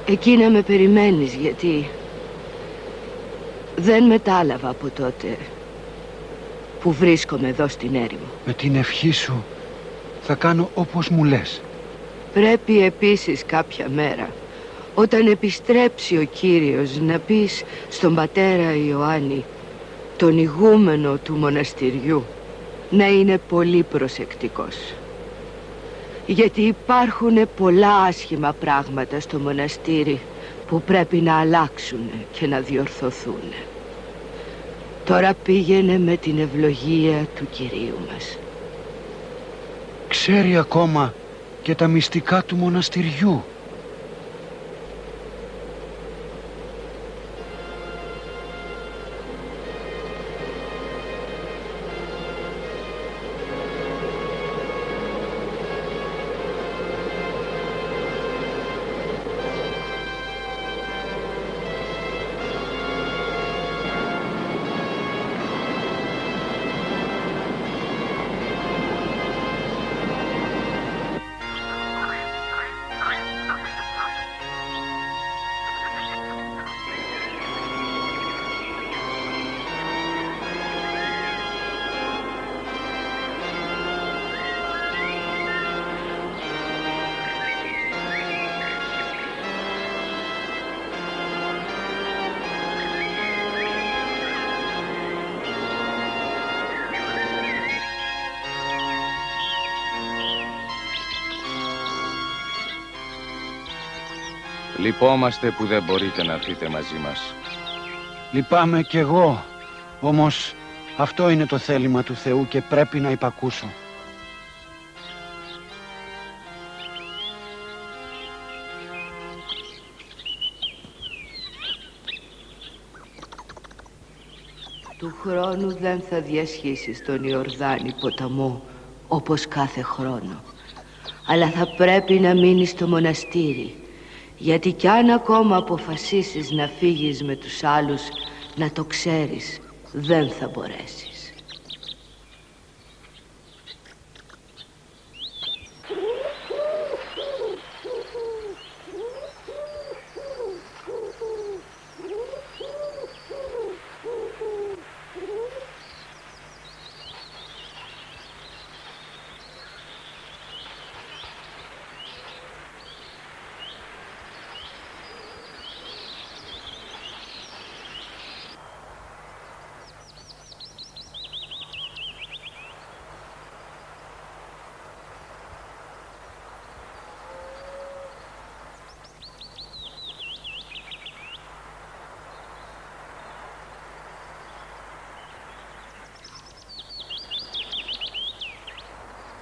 Εκεί να με περιμένεις, γιατί δεν μετάλαβα από τότε που βρίσκομαι εδώ στην έρημο. Με την ευχή σου θα κάνω όπως μου λες. Πρέπει επίσης κάποια μέρα, όταν επιστρέψει ο Κύριος, να πεις στον πατέρα Ιωάννη, τον ηγούμενο του μοναστηριού, να είναι πολύ προσεκτικός. Γιατί υπάρχουν πολλά άσχημα πράγματα στο μοναστήρι που πρέπει να αλλάξουν και να διορθωθούν. Τώρα πήγαινε με την ευλογία του Κυρίου μας. Ξέρει ακόμα και τα μυστικά του μοναστηριού. Λυπόμαστε που δεν μπορείτε να έρθετε μαζί μας. Λυπάμαι κι εγώ, όμως αυτό είναι το θέλημα του Θεού και πρέπει να υπακούσω. Του χρόνου δεν θα διασχίσεις τον Ιορδάνη ποταμό όπως κάθε χρόνο. Αλλά θα πρέπει να μείνεις στο μοναστήρι, γιατί κι αν ακόμα αποφασίσεις να φύγεις με τους άλλους, να το ξέρεις, δεν θα μπορέσεις.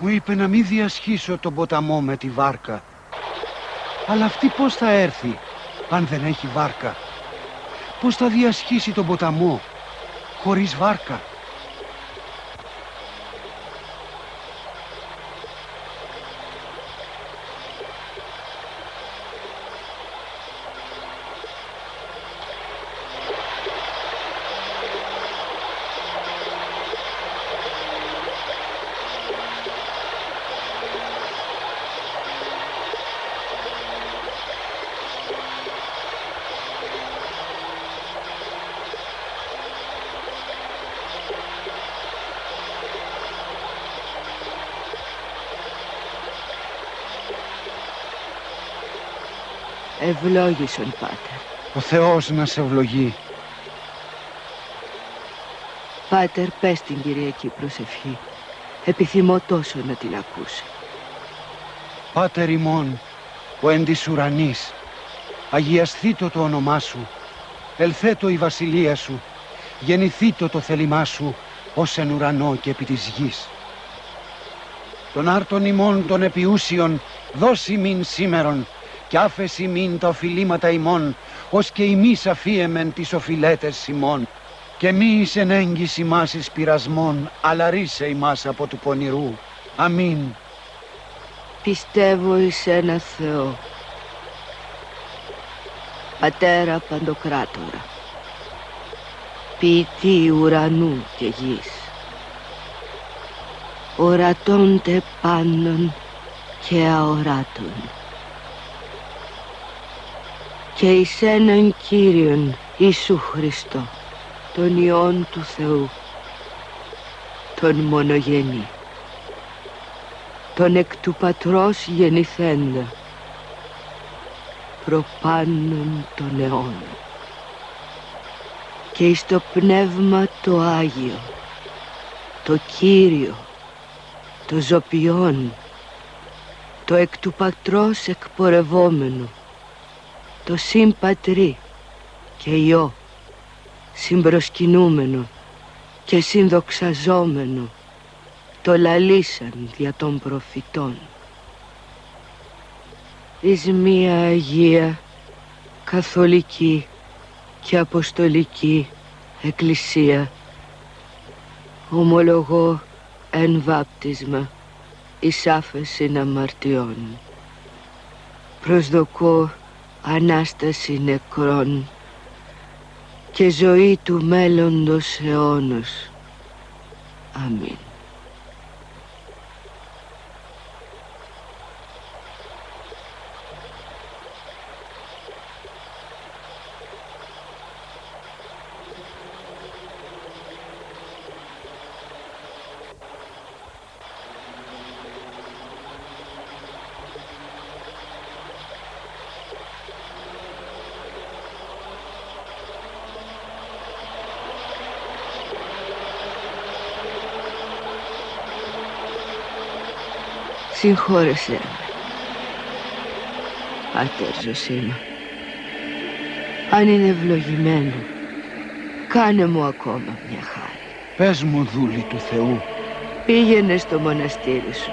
Μου είπε να μην διασχίσω τον ποταμό με τη βάρκα. Αλλά αυτή πώς θα έρθει αν δεν έχει βάρκα? Πώς θα διασχίσει τον ποταμό χωρίς βάρκα? Ευλόγησον, Πάτερ. Ο Θεός να σε ευλογεί. Πάτερ, πες την Κυριακή προσευχή. Επιθυμώ τόσο να την ακούσω. Πάτερ ημών, ο εν της ουρανής, αγιασθήτω το όνομά σου, ελθέτω η βασιλεία σου, γεννηθήτω το θέλημά σου, ως εν ουρανό και επί της γης. Τον άρτον ημών των επιούσιων, δώσει μην σήμερον, κι άφεση μην τα οφειλήματα ημών, ως και ημείς αφίεμεν τις οφειλέτες ημών. Και μη εις εν έγκυς ημάς εις πειρασμών, αλλά ρίσε ημάς από του πονηρού. Αμήν. Πιστεύω εις ένα Θεό, Πατέρα Παντοκράτορα, ποιητή ουρανού και γης, ορατών τε πάντων και αοράτων, και εις έναν Κύριον Ιησού Χριστό, τον Υιόν του Θεού, τον μονογενή, τον εκ του Πατρός γεννηθέντα, προπάνων των αιώνων, και εις το Πνεύμα το Άγιο, το Κύριο, το ζωπιόν, το εκ του Πατρός εκπορευόμενο, το συμπατρί και Υιό, συμπροσκυνούμενο και συνδοξαζόμενο, το λαλήσαν δια των προφητών. Εις μία Αγία, Καθολική και Αποστολική Εκκλησία, ομολογώ εν βάπτισμα εις άφεσιν αμαρτιών. Προσδοκώ Ανάσταση νεκρών και ζωή του μέλλοντος αιώνος. Αμήν. Συγχώρεσέ με, Πάτερ Ζωσίμα. Αν είναι ευλογημένο, κάνε μου ακόμα μια χάρη. Πες μου, δούλη του Θεού. Πήγαινε στο μοναστήρι σου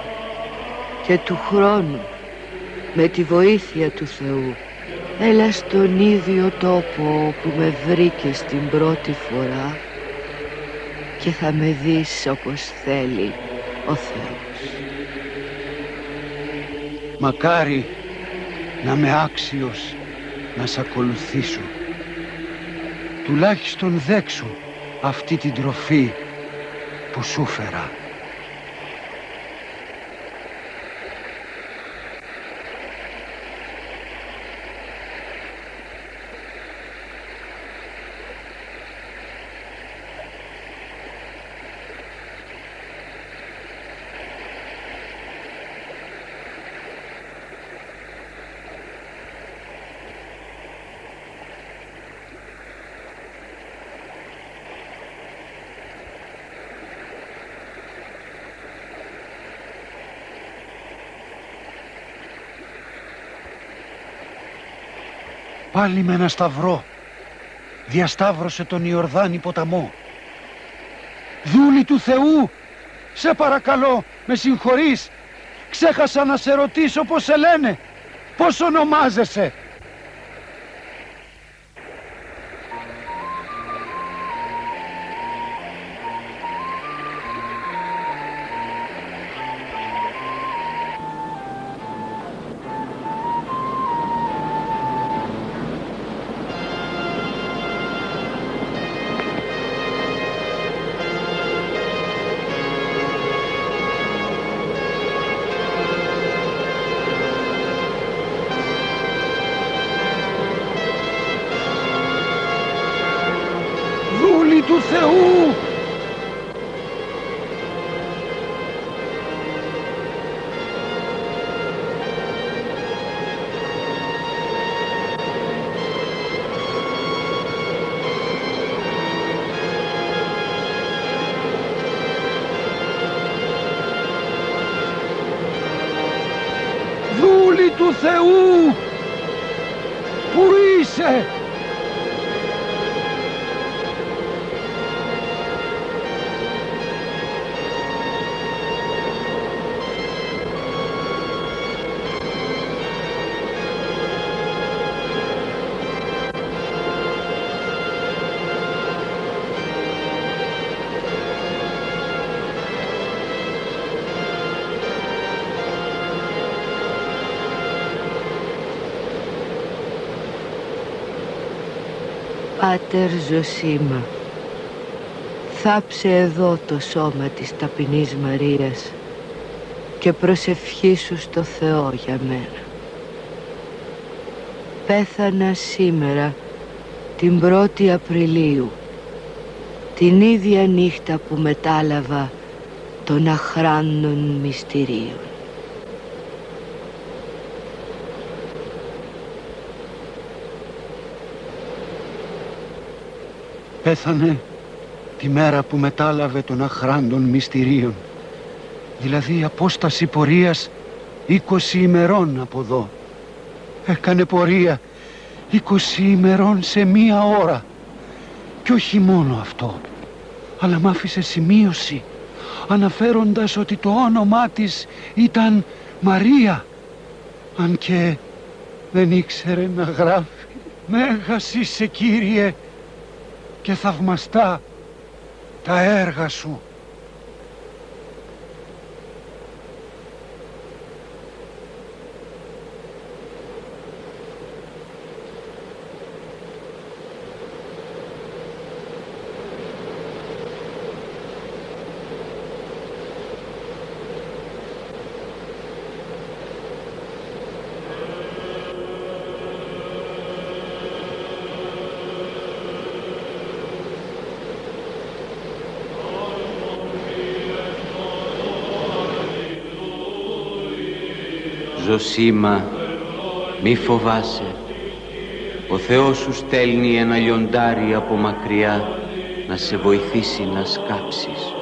και του χρόνου, με τη βοήθεια του Θεού, έλα στον ίδιο τόπο όπου με βρήκες την πρώτη φορά και θα με δεις όπως θέλει ο Θεός. Μακάρι να με άξιος να σ' ακολουθήσω. Τουλάχιστον δέξου αυτή την τροφή που σου φέρα. Πάλι με ένα σταυρό διασταύρωσε τον Ιορδάνη ποταμό. Δούλη του Θεού, σε παρακαλώ, με συγχωρείς. Ξέχασα να σε ρωτήσω πώς σε λένε, πώς ονομάζεσαι. Του Θεού! Δούλη του Θεού! Πού είσαι? Πάτερ Ζωσίμα, θάψε εδώ το σώμα της ταπεινής Μαρίας και προσευχήσου στο Θεό για μένα. Πέθανα σήμερα την 1η Απριλίου, την ίδια νύχτα που μετάλαβα των αχράντων μυστηρίων. Πέθανε τη μέρα που μετάλαβε των αχράντων μυστηρίων, δηλαδή απόσταση πορείας 20 ημερών από εδώ. Έκανε πορεία 20 ημερών σε 1 ώρα. Και όχι μόνο αυτό, αλλά μ' άφησε σημείωση αναφέροντας ότι το όνομά της ήταν Μαρία, αν και δεν ήξερε να γράφει. Μέγας είσαι, Κύριε, και θαυμαστά τα έργα σου. Ζωσίμα, μη φοβάσαι. Ο Θεός σου στέλνει ένα λιοντάρι από μακριά να σε βοηθήσει να σκάψεις.